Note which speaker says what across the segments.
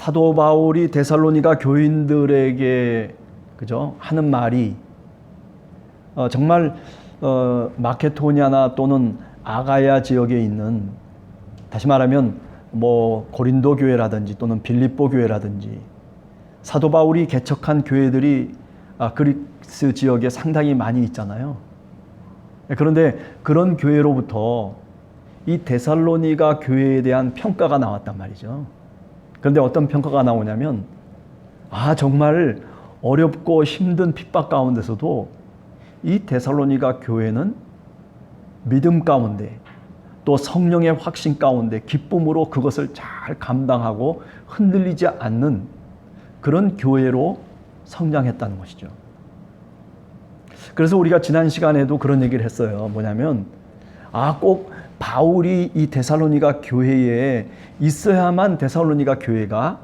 Speaker 1: 사도 바울이 데살로니가 교인들에게 그죠? 하는 말이 정말 마케도니아나 또는 아가야 지역에 있는, 다시 말하면 뭐 고린도 교회라든지 또는 빌립보 교회라든지 사도 바울이 개척한 교회들이 그리스 지역에 상당히 많이 있잖아요. 그런데 그런 교회로부터 이 데살로니가 교회에 대한 평가가 나왔단 말이죠. 그런데 어떤 평가가 나오냐면 정말 어렵고 힘든 핍박 가운데서도 이 데살로니가 교회는 믿음 가운데 또 성령의 확신 가운데 기쁨으로 그것을 잘 감당하고 흔들리지 않는 그런 교회로 성장했다는 것이죠. 그래서 우리가 지난 시간에도 그런 얘기를 했어요. 뭐냐면 꼭 바울이 이 데살로니가 교회에 있어야만 데살로니가 교회가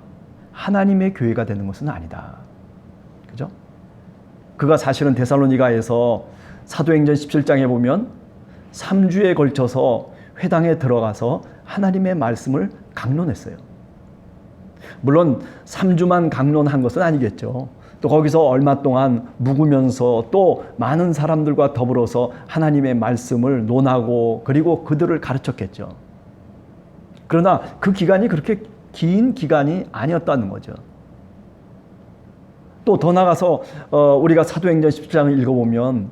Speaker 1: 하나님의 교회가 되는 것은 아니다. 그죠? 그가 사실은 데살로니가에서 사도행전 17장에 보면 3주에 걸쳐서 회당에 들어가서 하나님의 말씀을 강론했어요. 물론 3주만 강론한 것은 아니겠죠. 또 거기서 얼마 동안 묵으면서 또 많은 사람들과 더불어서 하나님의 말씀을 논하고 그리고 그들을 가르쳤겠죠. 그러나 그 기간이 그렇게 긴 기간이 아니었다는 거죠. 또 더 나가서 우리가 사도행전 17장을 읽어보면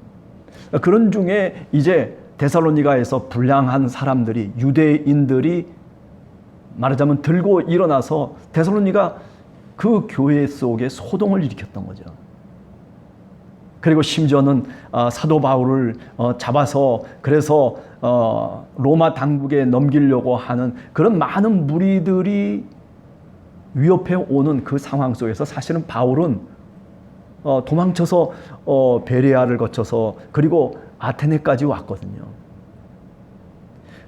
Speaker 1: 그런 중에 이제 데살로니가에서 불량한 사람들이, 유대인들이 말하자면 들고 일어나서 데살로니가 그 교회 속에 소동을 일으켰던 거죠. 그리고 심지어는 사도 바울을 잡아서 그래서 로마 당국에 넘기려고 하는 그런 많은 무리들이 위협해 오는 그 상황 속에서 사실은 바울은 도망쳐서 베레아를 거쳐서 그리고 아테네까지 왔거든요.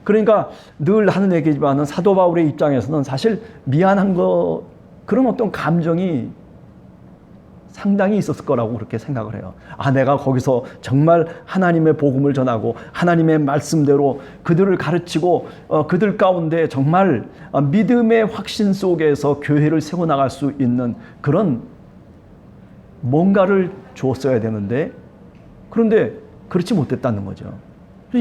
Speaker 1: 그러니까 늘 하는 얘기지만은 사도 바울의 입장에서는 사실 미안한 그런 어떤 감정이 상당히 있었을 거라고 그렇게 생각을 해요. 내가 거기서 정말 하나님의 복음을 전하고 하나님의 말씀대로 그들을 가르치고 그들 가운데 정말 믿음의 확신 속에서 교회를 세워나갈 수 있는 그런 뭔가를 주었어야 되는데, 그런데 그렇지 못했다는 거죠.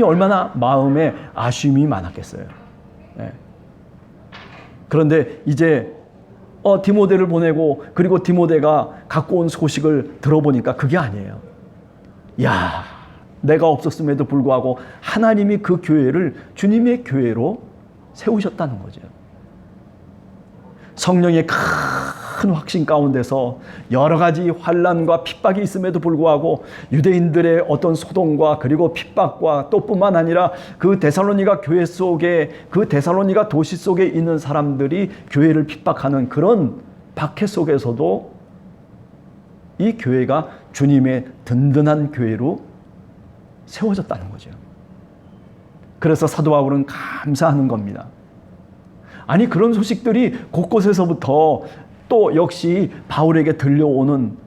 Speaker 1: 얼마나 마음에 아쉬움이 많았겠어요. 네. 그런데 이제 디모데를 보내고 그리고 디모데가 갖고 온 소식을 들어보니까 그게 아니에요. 내가 없었음에도 불구하고 하나님이 그 교회를 주님의 교회로 세우셨다는 거죠. 성령의 큰 확신 가운데서 여러 가지 환난과 핍박이 있음에도 불구하고 유대인들의 어떤 소동과 그리고 핍박과 또 뿐만 아니라 그 데살로니가 교회 속에, 그 데살로니가 도시 속에 있는 사람들이 교회를 핍박하는 그런 박해 속에서도 이 교회가 주님의 든든한 교회로 세워졌다는 거죠. 그래서 사도 바울은 감사하는 겁니다. 그런 소식들이 곳곳에서부터 또 역시 바울에게 들려오는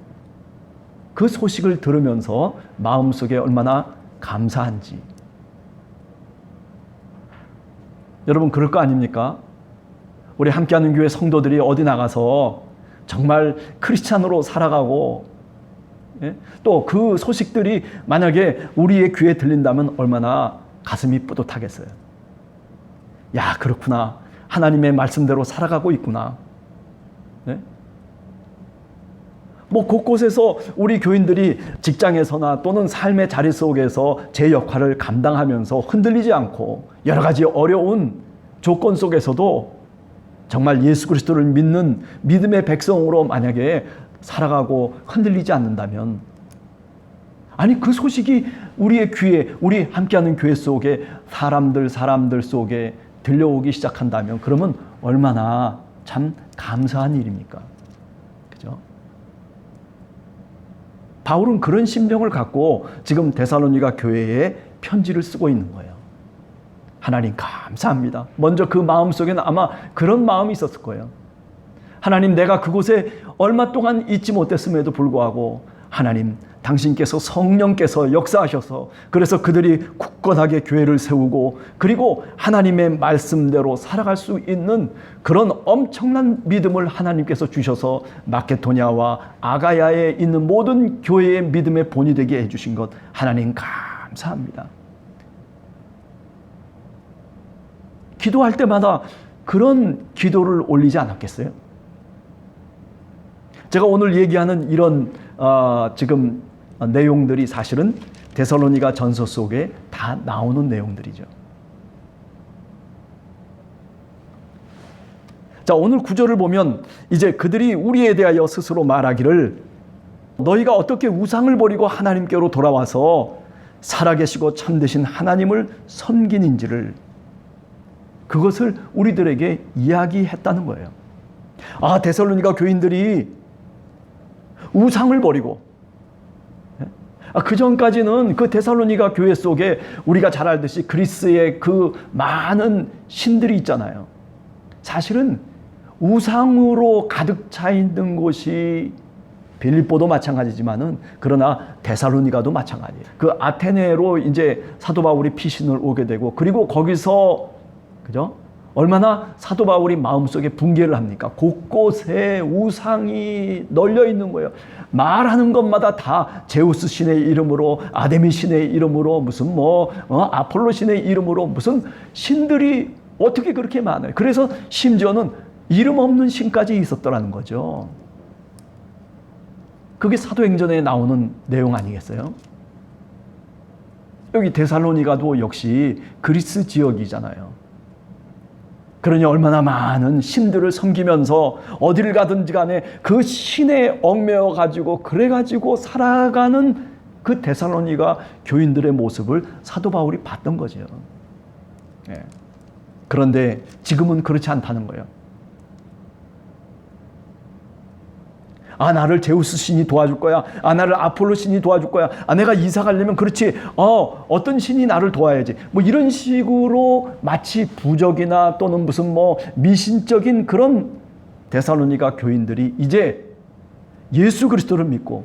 Speaker 1: 그 소식을 들으면서 마음속에 얼마나 감사한지. 여러분 그럴 거 아닙니까? 우리 함께하는 교회 성도들이 어디 나가서 정말 크리스찬으로 살아가고 또 그 소식들이 만약에 우리의 귀에 들린다면 얼마나 가슴이 뿌듯하겠어요. 그렇구나. 하나님의 말씀대로 살아가고 있구나. 네? 곳곳에서 우리 교인들이 직장에서나 또는 삶의 자리 속에서 제 역할을 감당하면서 흔들리지 않고 여러 가지 어려운 조건 속에서도 정말 예수 그리스도를 믿는 믿음의 백성으로 만약에 살아가고 흔들리지 않는다면, 그 소식이 우리의 귀에, 우리 함께하는 교회 속에 사람들 속에 들려오기 시작한다면 그러면 얼마나 참 감사한 일입니까? 그죠? 바울은 그런 심정을 갖고 지금 데살로니가 교회에 편지를 쓰고 있는 거예요. 하나님 감사합니다. 먼저 그 마음속에는 아마 그런 마음이 있었을 거예요. 하나님, 내가 그곳에 얼마 동안 있지 못했음에도 불구하고 하나님 당신께서 성령께서 역사하셔서 그래서 그들이 굳건하게 교회를 세우고 그리고 하나님의 말씀대로 살아갈 수 있는 그런 엄청난 믿음을 하나님께서 주셔서 마케도냐와 아가야에 있는 모든 교회의 믿음의 본이 되게 해주신 것 하나님 감사합니다. 기도할 때마다 그런 기도를 올리지 않았겠어요? 제가 오늘 얘기하는 이런 지금 내용들이 사실은 데살로니가 전서 속에 다 나오는 내용들이죠. 자, 오늘 구절을 보면 이제 그들이 우리에 대하여 스스로 말하기를 너희가 어떻게 우상을 버리고 하나님께로 돌아와서 살아계시고 참되신 하나님을 섬기는지를 그것을 우리들에게 이야기했다는 거예요. 아, 데살로니가 교인들이 우상을 버리고 그 전까지는 그 데살로니가 교회 속에 우리가 잘 알듯이 그리스의 그 많은 신들이 있잖아요. 사실은 우상으로 가득 차 있는 곳이 빌립보도 마찬가지지만은 그러나 데살로니가도 마찬가지예요. 그 아테네로 이제 사도 바울이 피신을 오게 되고 그리고 거기서 그죠? 얼마나 사도 바울이 마음속에 붕괴를 합니까? 곳곳에 우상이 널려 있는 거예요. 말하는 것마다 다 제우스 신의 이름으로 아데미 신의 이름으로 무슨 아폴로 신의 이름으로 무슨 신들이 어떻게 그렇게 많아요. 그래서 심지어는 이름 없는 신까지 있었더라는 거죠. 그게 사도행전에 나오는 내용 아니겠어요? 여기 데살로니가도 역시 그리스 지역이잖아요. 그러니 얼마나 많은 신들을 섬기면서 어디를 가든지 간에 그 신에 얽매여 가지고 그래가지고 살아가는 그 데살로니가 교인들의 모습을 사도 바울이 봤던 거죠. 네. 그런데 지금은 그렇지 않다는 거예요. 아, 나를 제우스 신이 도와줄 거야. 아, 나를 아폴로 신이 도와줄 거야. 아, 내가 이사 가려면 그렇지. 어떤 신이 나를 도와야지. 이런 식으로 마치 부적이나 또는 무슨 미신적인 그런 데살로니가 교인들이 이제 예수 그리스도를 믿고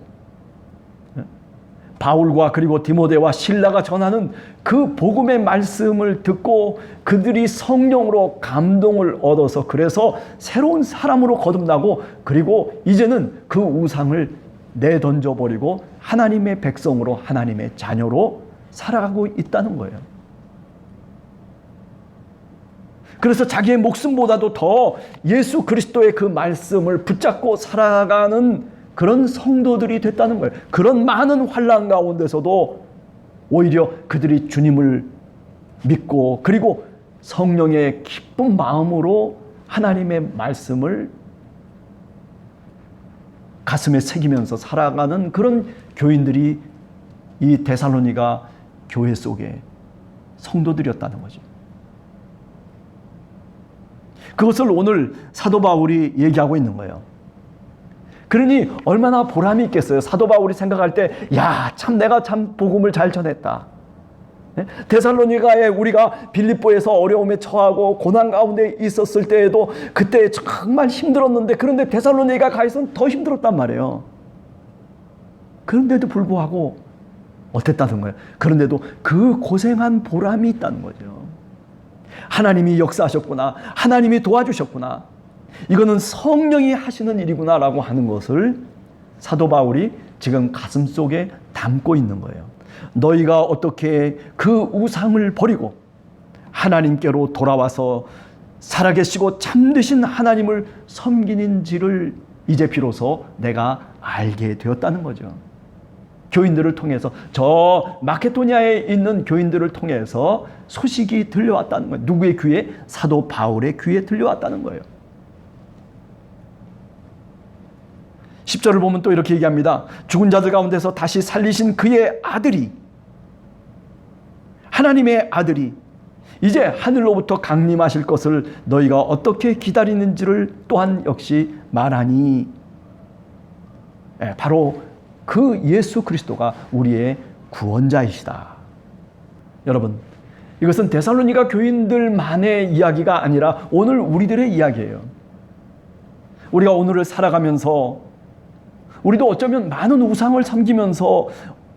Speaker 1: 바울과 그리고 디모데와 실라가 전하는 그 복음의 말씀을 듣고 그들이 성령으로 감동을 얻어서 그래서 새로운 사람으로 거듭나고 그리고 이제는 그 우상을 내던져버리고 하나님의 백성으로 하나님의 자녀로 살아가고 있다는 거예요. 그래서 자기의 목숨보다도 더 예수 그리스도의 그 말씀을 붙잡고 살아가는 그런 성도들이 됐다는 거예요. 그런 많은 환난 가운데서도 오히려 그들이 주님을 믿고 그리고 성령의 기쁜 마음으로 하나님의 말씀을 가슴에 새기면서 살아가는 그런 교인들이 이 데살로니가 교회 속에 성도들이었다는 거죠. 그것을 오늘 사도 바울이 얘기하고 있는 거예요. 그러니 얼마나 보람이 있겠어요. 사도 바울이 생각할 때 참 내가 참 복음을 잘 전했다. 데살로니가에 우리가 빌립보에서 어려움에 처하고 고난 가운데 있었을 때에도 그때 정말 힘들었는데 그런데 데살로니가 가서는 더 힘들었단 말이에요. 그런데도 불구하고 어땠다는 거예요. 그런데도 그 고생한 보람이 있다는 거죠. 하나님이 역사하셨구나. 하나님이 도와주셨구나. 이거는 성령이 하시는 일이구나라고 하는 것을 사도 바울이 지금 가슴 속에 담고 있는 거예요. 너희가 어떻게 그 우상을 버리고 하나님께로 돌아와서 살아계시고 참되신 하나님을 섬기는지를 이제 비로소 내가 알게 되었다는 거죠. 교인들을 통해서 저 마케도냐에 있는 교인들을 통해서 소식이 들려왔다는 거예요. 누구의 귀에? 사도 바울의 귀에 들려왔다는 거예요. 10절을 보면 또 이렇게 얘기합니다. 죽은 자들 가운데서 다시 살리신 그의 아들이 하나님의 아들이 이제 하늘로부터 강림하실 것을 너희가 어떻게 기다리는지를 또한 역시 말하니 바로 그 예수 그리스도가 우리의 구원자이시다. 여러분, 이것은 데살로니가 교인들만의 이야기가 아니라 오늘 우리들의 이야기예요. 우리가 오늘을 살아가면서 우리도 어쩌면 많은 우상을 섬기면서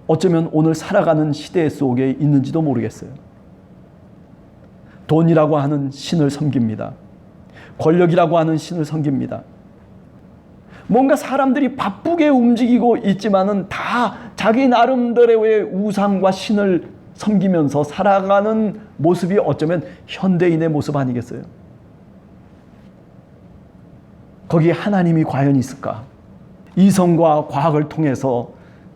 Speaker 1: 어쩌면 오늘 살아가는 시대 속에 있는지도 모르겠어요. 돈이라고 하는 신을 섬깁니다. 권력이라고 하는 신을 섬깁니다. 뭔가 사람들이 바쁘게 움직이고 있지만은 다 자기 나름대로의 우상과 신을 섬기면서 살아가는 모습이 어쩌면 현대인의 모습 아니겠어요? 거기에 하나님이 과연 있을까? 이성과 과학을 통해서,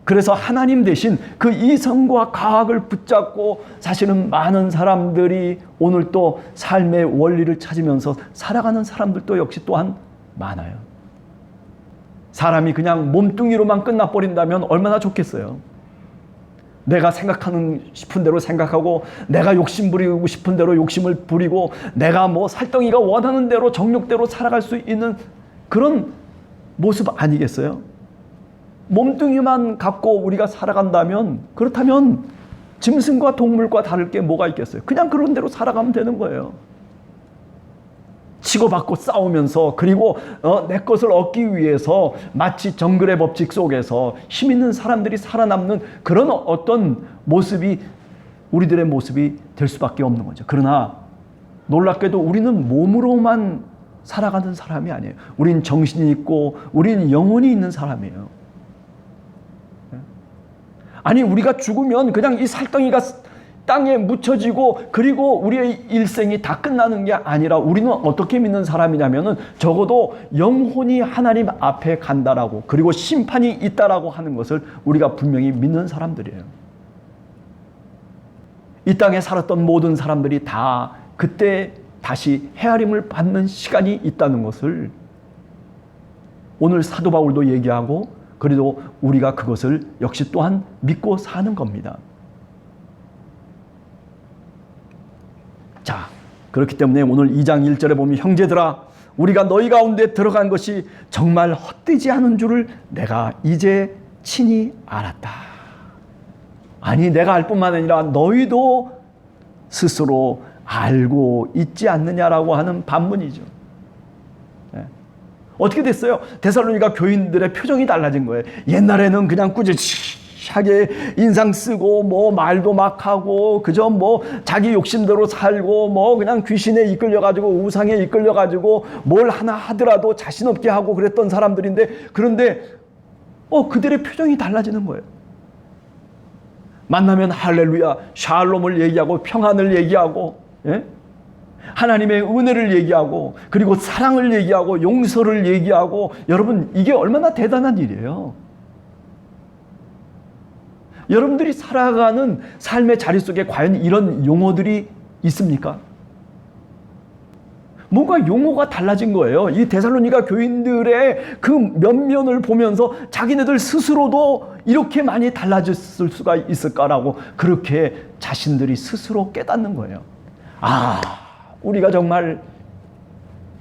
Speaker 1: 그래서 하나님 대신 그 이성과 과학을 붙잡고 사실은 많은 사람들이 오늘 또 삶의 원리를 찾으면서 살아가는 사람들도 역시 또한 많아요. 사람이 그냥 몸뚱이로만 끝나버린다면 얼마나 좋겠어요. 내가 생각하는 싶은 대로 생각하고, 내가 욕심 부리고 싶은 대로 욕심을 부리고, 내가 뭐 살덩이가 원하는 대로 정욕대로 살아갈 수 있는 그런 모습 아니겠어요? 몸뚱이만 갖고 우리가 살아간다면, 그렇다면 짐승과 동물과 다를 게 뭐가 있겠어요? 그냥 그런 대로 살아가면 되는 거예요. 치고받고 싸우면서, 그리고 내 것을 얻기 위해서 마치 정글의 법칙 속에서 힘 있는 사람들이 살아남는 그런 어떤 모습이 우리들의 모습이 될 수밖에 없는 거죠. 그러나 놀랍게도 우리는 몸으로만 살아가는 사람이 아니에요. 우린 정신이 있고 우린 영혼이 있는 사람이에요. 아니, 우리가 죽으면 그냥 이 살덩이가 땅에 묻혀지고 그리고 우리의 일생이 다 끝나는 게 아니라, 우리는 어떻게 믿는 사람이냐면은 적어도 영혼이 하나님 앞에 간다라고, 그리고 심판이 있다라고 하는 것을 우리가 분명히 믿는 사람들이에요. 이 땅에 살았던 모든 사람들이 다 그때 다시 헤아림을 받는 시간이 있다는 것을 오늘 사도 바울도 얘기하고, 그래도 우리가 그것을 역시 또한 믿고 사는 겁니다. 자, 그렇기 때문에 오늘 2장 1절에 보면, 형제들아, 우리가 너희 가운데 들어간 것이 정말 헛되지 않은 줄을 내가 이제 친히 알았다. 아니, 내가 알 뿐만 아니라 너희도 스스로 알고 있지 않느냐라고 하는 반문이죠. 네. 어떻게 됐어요? 데살로니가 교인들의 표정이 달라진 거예요. 옛날에는 그냥 꾸짖하게 인상 쓰고 뭐 말도 막 하고 그저 뭐 자기 욕심대로 살고 뭐 그냥 귀신에 이끌려가지고 우상에 이끌려가지고 뭘 하나 하더라도 자신 없게 하고 그랬던 사람들인데, 그런데 그들의 표정이 달라지는 거예요. 만나면 할렐루야, 샬롬을 얘기하고 평안을 얘기하고, 예? 하나님의 은혜를 얘기하고, 그리고 사랑을 얘기하고 용서를 얘기하고. 여러분, 이게 얼마나 대단한 일이에요. 여러분들이 살아가는 삶의 자리 속에 과연 이런 용어들이 있습니까? 뭔가 용어가 달라진 거예요. 이 데살로니가 교인들의 그 면면을 보면서 자기네들 스스로도 이렇게 많이 달라졌을 수가 있을까라고, 그렇게 자신들이 스스로 깨닫는 거예요. 아, 우리가 정말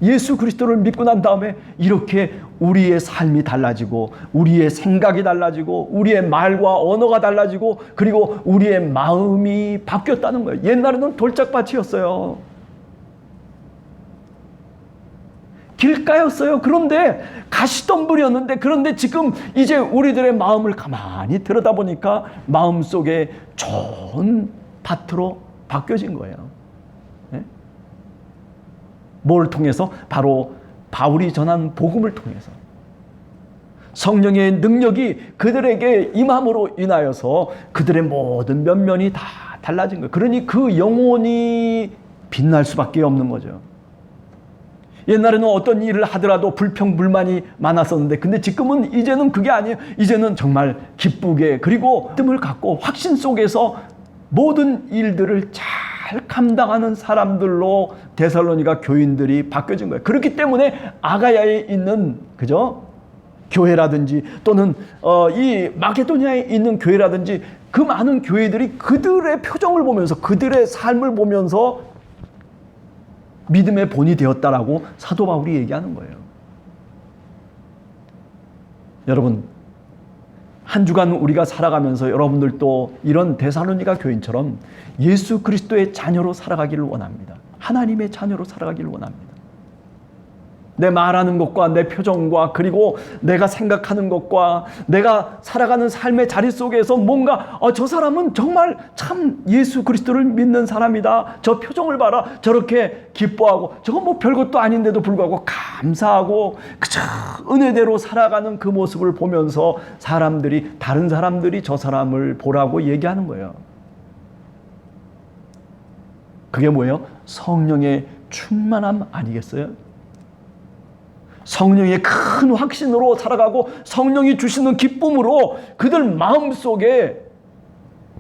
Speaker 1: 예수 그리스도를 믿고 난 다음에 이렇게 우리의 삶이 달라지고, 우리의 생각이 달라지고, 우리의 말과 언어가 달라지고, 그리고 우리의 마음이 바뀌었다는 거예요. 옛날에는 돌짝밭이었어요. 길가였어요. 그런데 가시덤불이었는데, 그런데 지금 이제 우리들의 마음을 가만히 들여다보니까 마음속에 좋은 밭으로 바뀌어진 거예요. 네? 뭘 통해서? 바로 바울이 전한 복음을 통해서 성령의 능력이 그들에게 임함으로 인하여서 그들의 모든 면면이 다 달라진 거예요. 그러니 그 영혼이 빛날 수밖에 없는 거죠. 옛날에는 어떤 일을 하더라도 불평불만이 많았었는데, 근데 지금은 이제는 그게 아니에요. 이제는 정말 기쁘게, 그리고 뜸을 갖고 확신 속에서 모든 일들을 잘 감당하는 사람들로 데살로니가 교인들이 바뀌어진 거예요. 그렇기 때문에 아가야에 있는 교회라든지 또는 이 마게도니아에 있는 교회라든지 그 많은 교회들이 그들의 표정을 보면서, 그들의 삶을 보면서 믿음의 본이 되었다라고 사도 바울이 얘기하는 거예요. 여러분, 한 주간 우리가 살아가면서 여러분들도 이런 데살로니가 교인처럼 예수 그리스도의 자녀로 살아가기를 원합니다. 하나님의 자녀로 살아가기를 원합니다. 내 말하는 것과 내 표정과 그리고 내가 생각하는 것과 내가 살아가는 삶의 자리 속에서 뭔가 저 사람은 정말 참 예수 그리스도를 믿는 사람이다. 저 표정을 봐라. 저렇게 기뻐하고 저거 뭐 별것도 아닌데도 불구하고 감사하고 그저 은혜대로 살아가는 그 모습을 보면서 다른 사람들이 저 사람을 보라고 얘기하는 거예요. 그게 뭐예요? 성령의 충만함 아니겠어요? 성령의 큰 확신으로 살아가고 성령이 주시는 기쁨으로 그들 마음속에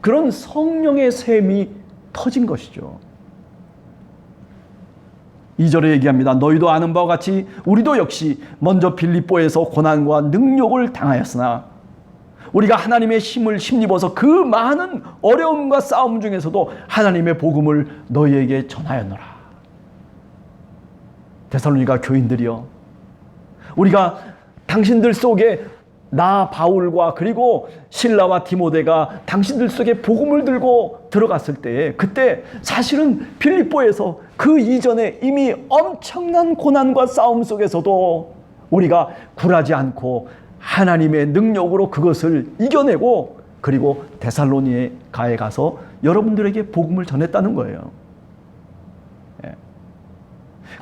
Speaker 1: 그런 성령의 샘이 터진 것이죠. 2절에 얘기합니다. 너희도 아는 바와 같이 우리도 역시 먼저 빌립보에서 고난과 능욕을 당하였으나 우리가 하나님의 힘을 힘입어서 그 많은 어려움과 싸움 중에서도 하나님의 복음을 너희에게 전하였노라. 데살로니가 교인들이여, 우리가 당신들 속에 나 바울과 그리고 실라와 디모데가 당신들 속에 복음을 들고 들어갔을 때에 그때 사실은 빌립보에서 그 이전에 이미 엄청난 고난과 싸움 속에서도 우리가 굴하지 않고 하나님의 능력으로 그것을 이겨내고 그리고 데살로니가에 가서 여러분들에게 복음을 전했다는 거예요.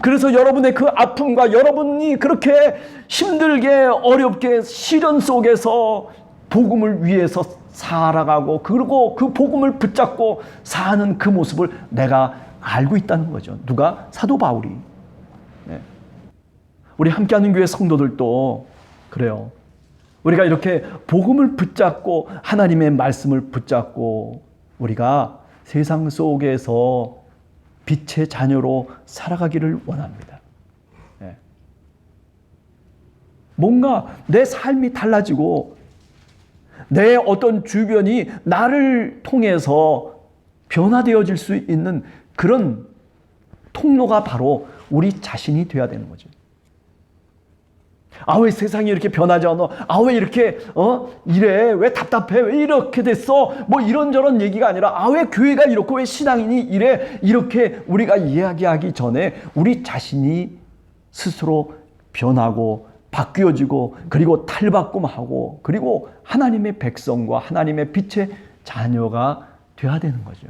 Speaker 1: 그래서 여러분의 그 아픔과 여러분이 그렇게 힘들게 어렵게 시련 속에서 복음을 위해서 살아가고 그리고 그 복음을 붙잡고 사는 그 모습을 내가 알고 있다는 거죠. 누가? 사도 바울이. 우리 함께하는 교회 성도들도 그래요. 우리가 이렇게 복음을 붙잡고 하나님의 말씀을 붙잡고 우리가 세상 속에서 빛의 자녀로 살아가기를 원합니다. 뭔가 내 삶이 달라지고 내 어떤 주변이 나를 통해서 변화되어질 수 있는 그런 통로가 바로 우리 자신이 되어야 되는 거죠. 왜 세상이 이렇게 변하지 않아? 왜 이렇게 이래? 왜 답답해? 왜 이렇게 됐어? 뭐 이런저런 얘기가 아니라 왜 교회가 이렇고 왜 신앙인이 이래? 이렇게 우리가 이야기하기 전에 우리 자신이 스스로 변하고 바뀌어지고 그리고 탈바꿈하고 그리고 하나님의 백성과 하나님의 빛의 자녀가 되어야 되는 거죠.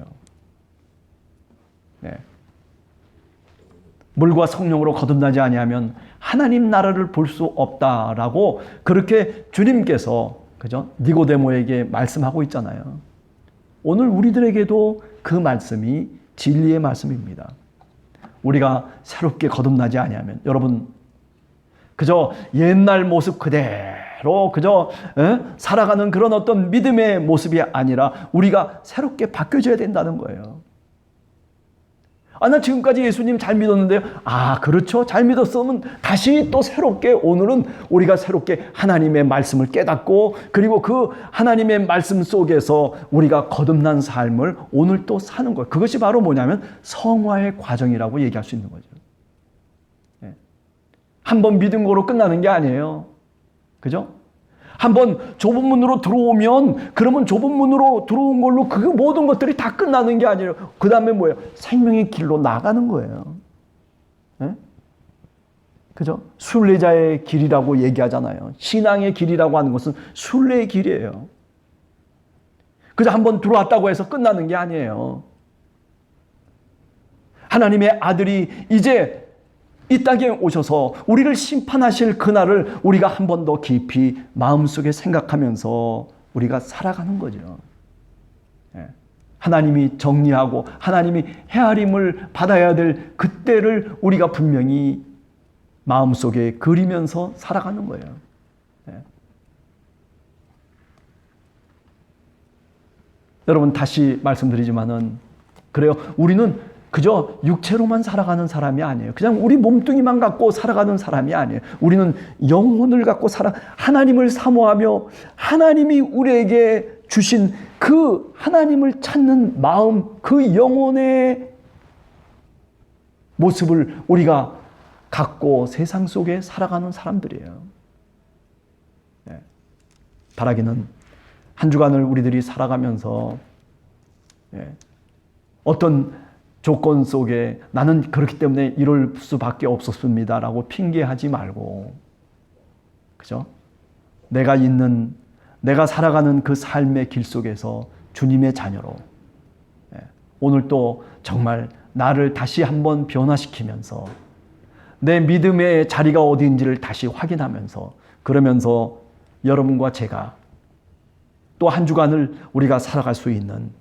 Speaker 1: 물과 성령으로 거듭나지 아니하면 하나님 나라를 볼 수 없다라고 그렇게 주님께서 그죠? 니고데모에게 말씀하고 있잖아요. 오늘 우리들에게도 그 말씀이 진리의 말씀입니다. 우리가 새롭게 거듭나지 아니하면 여러분 그저 옛날 모습 그대로 그저 살아가는 그런 어떤 믿음의 모습이 아니라 우리가 새롭게 바뀌어져야 된다는 거예요. 나 지금까지 예수님 잘 믿었는데요. 그렇죠. 잘 믿었으면 다시 또 새롭게 오늘은 우리가 새롭게 하나님의 말씀을 깨닫고 그리고 그 하나님의 말씀 속에서 우리가 거듭난 삶을 오늘 또 사는 거예요. 그것이 바로 뭐냐면 성화의 과정이라고 얘기할 수 있는 거죠. 한번 믿은 거로 끝나는 게 아니에요. 그죠? 한번 좁은 문으로 들어오면 그러면 좁은 문으로 들어온 걸로 그 모든 것들이 다 끝나는 게 아니에요. 그 다음에 뭐예요? 생명의 길로 나가는 거예요. 그죠? 순례자의 길이라고 얘기하잖아요. 신앙의 길이라고 하는 것은 순례의 길이에요. 그저 한번 들어왔다고 해서 끝나는 게 아니에요. 하나님의 아들이 이제 이 땅에 오셔서 우리를 심판하실 그날을 우리가 한 번 더 깊이 마음속에 생각하면서 우리가 살아가는 거죠. 하나님이 정리하고 하나님이 헤아림을 받아야 될 그때를 우리가 분명히 마음속에 그리면서 살아가는 거예요. 여러분 다시 말씀드리지만은 그래요. 우리는 그저 육체로만 살아가는 사람이 아니에요. 그냥 우리 몸뚱이만 갖고 살아가는 사람이 아니에요. 우리는 영혼을 갖고 하나님을 사모하며 하나님이 우리에게 주신 그 하나님을 찾는 마음, 그 영혼의 모습을 우리가 갖고 세상 속에 살아가는 사람들이에요. 바라기는 한 주간을 우리들이 살아가면서 어떤 조건 속에 나는 그렇기 때문에 이럴 수밖에 없었습니다라고 핑계하지 말고, 그죠? 내가 살아가는 그 삶의 길 속에서 주님의 자녀로 오늘 또 정말 나를 다시 한번 변화시키면서 내 믿음의 자리가 어디인지를 다시 확인하면서, 그러면서 여러분과 제가 또 한 주간을 우리가 살아갈 수 있는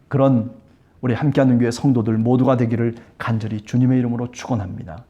Speaker 1: 그런 우리 함께하는 교회 성도들 모두가 되기를 간절히 주님의 이름으로 축원합니다.